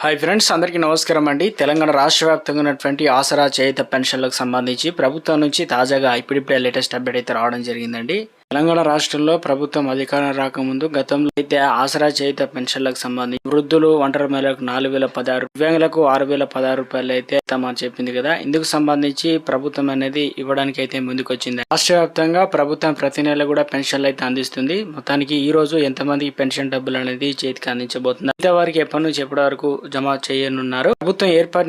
Hi friends, అందరికీ నమస్కారం అండి. తెలంగాణ రాష్ట్ర వ్యాప్తంగా ఉన్నటువంటి ఆసరా చేయుత పెన్షన్లకు సంబంధించి ప్రభుత్వం నుంచి తాజాగా ఇప్పుడిప్పుడే లేటెస్ట్ అప్డేట్ అయితే రావడం జరిగిందండి. తెలంగాణ రాష్ట్రంలో ప్రభుత్వం అధికారం రాకముందు గతంలో అయితే ఆసరా చేయుత పెన్షన్లకు సంబంధించి వృద్ధులు, ఒంటరి మహిళలకు 4016, దివ్యాంగులకు 6016 రూపాయలు అయితే ఇస్తామని చెప్పింది కదా. ఇందుకు సంబంధించి ప్రభుత్వం అనేది ఇవ్వడానికి అయితే ముందుకొచ్చింది. రాష్ట్ర వ్యాప్తంగా ప్రభుత్వం ప్రతి నెల కూడా పెన్షన్లు అయితే అందిస్తుంది. మొత్తానికి ఈ రోజు ఎంతమందికి పెన్షన్ డబ్బులు అనేది చేతికి అందించబోతుంది, వారికి ఎప్పటి నుంచి ఎప్పటి వరకు జమ చేయనున్నారు. ప్రభుత్వం ఏర్పాటు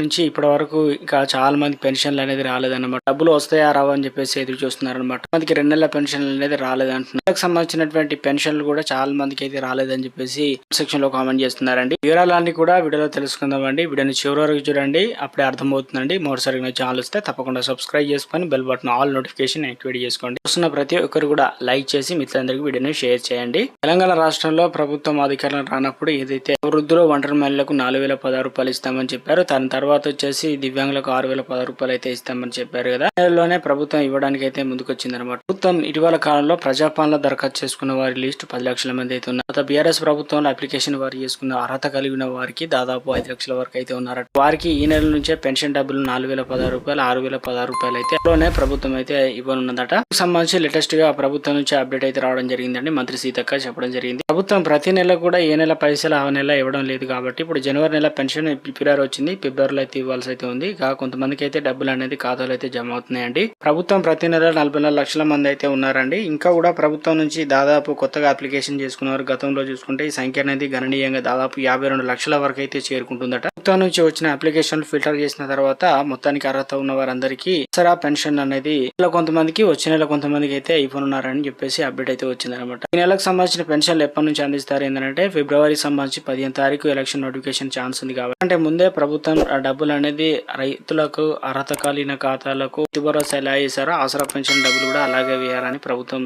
నుంచి ఇప్పటి వరకు ఇంకా చాలా మంది పెన్షన్లు అనేది రాలేదన్నమాట. డబ్బులు వస్తాయా రావా అని చెప్పేసి ఎదురు చూస్తున్నారు అనమాట. మందికి 2 నెలల పెన్షన్లు అనేది రాలేదంటున్నారు. సంబంధించినటువంటి పెన్షన్లు కూడా చాలా మందికి అయితే రాలేదని చెప్పేసి సెక్షన్ లో కామెంట్ చేస్తున్నారండి. వివరాలన్నీ కూడా వీడియోలో తెలుసుకుందామండి. వీడియోని చివరి వరకు చూడండి, అప్పుడే అర్థమవుతుందండి. మరోసారి నా ఛానల్ వస్తే తప్పకుండా సబ్స్క్రైబ్ చేసుకొని bell button all notification activate చేసుకోండి. చూస్తున్న ప్రతి ఒక్కరు కూడా లైక్ చేసి మిత్రులందరికీ వీడియోని షేర్ చేయండి. తెలంగాణ రాష్ట్రంలో ప్రభుత్వం అధికారులు రానప్పుడు ఏదైతే వృద్ధులు, ఒంటరి మహిళలకు 4016 రూపాయలు ఇస్తామని చెప్పారు. దాని తర్వాత వచ్చేసి దివ్యాంగులకు 6016 రూపాయలు అయితే ఇస్తామని చెప్పారు కదా. నెలలోనే ప్రభుత్వం ఇవ్వడానికి అయితే ముందుకొచ్చింది అనమాట. ప్రభుత్వం ఇటీవల కాలంలో ప్రజాపాలన దరఖాస్తు చేసుకున్న వారి లిస్ట్ 10 లక్షల మంది అయితే ఉన్నారు. బీఆర్ఎస్ ప్రభుత్వంలో అప్లికేషన్ వారు చేసుకున్న అర్హత కలిగిన వారికి దాదాపు 5 లక్షల వరకు అయితే ఉన్నారు. వారికి ఈ నెల నుంచే పెన్షన్ డబ్బులు 4016 రూపాయలు, 6016 రూపాయలు అయితే ప్రభుత్వం అయితే ఇవ్వనున్నదట. సంబంధించి లేటెస్ట్ గా ప్రభుత్వం నుంచి అప్డేట్ అయితే రావడం జరిగిందండి. మంత్రి సీతక్క చెప్పడం జరిగింది. ప్రభుత్వం ప్రతి నెల కూడా ఏ నెల పైసలు ఆ నెల ఇవ్వడం లేదు కాబట్టి ఇప్పుడు జనవరి నెల పెన్షన్ ఫిబ్రవరి వచ్చింది, ఫిబ్రవరిలో అయితే ఇవ్వాల్సి అయితే ఉంది. కొంతమందికి అయితే డబ్బులు అనేది ఖాతాలో అయితే జమ అవుతున్నాయండి. ప్రభుత్వం ప్రతి నెల 44 లక్షల మంది అయితే ఉన్నారండి. ఇంకా కూడా ప్రభుత్వం నుంచి దాదాపు కొత్తగా అప్లికేషన్ చేసుకున్నారు. గతంలో చూసుకుంటే ఈ సంఖ్య అనేది గణనీయంగా దాదాపు 52 లక్షల వరకు అయితే చేరుకుంటుందట. ప్రభుత్వం నుంచి వచ్చిన అప్లికేషన్లు ఫిల్టర్ చేసిన తర్వాత మొత్తానికి అర్హత ఉన్న వారందరికీ ఆసరా పెన్షన్ అనేది కొంతమందికి వచ్చే నెల కొంతమందికి అయితే ఇవ్వనున్నారని చెప్పేసి అప్డేట్ అయితే వచ్చింది అనమాట. ఈ నెలకు సంబంధించిన పెన్షన్లు ఎప్పటి నుంచి అందిస్తారు ఏంటంటే ఫిబ్రవరికి సంబంధించి 15 తారీఖు ఎలక్షన్ నోటిఫికేషన్ ఛాన్స్ ఉంది కాబట్టి అంటే ముందే ప్రభుత్వం డబ్బులు అనేది రైతులకు అర్హత కలిగిన ఖాతాలకు భరోసా ఎలా వేసారో ఆసరా పెన్షన్ డబ్బులు కూడా అలాగే వేయాలని ప్రభుత్వం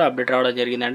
అప్డేట్ రావడం జరిగిందండి.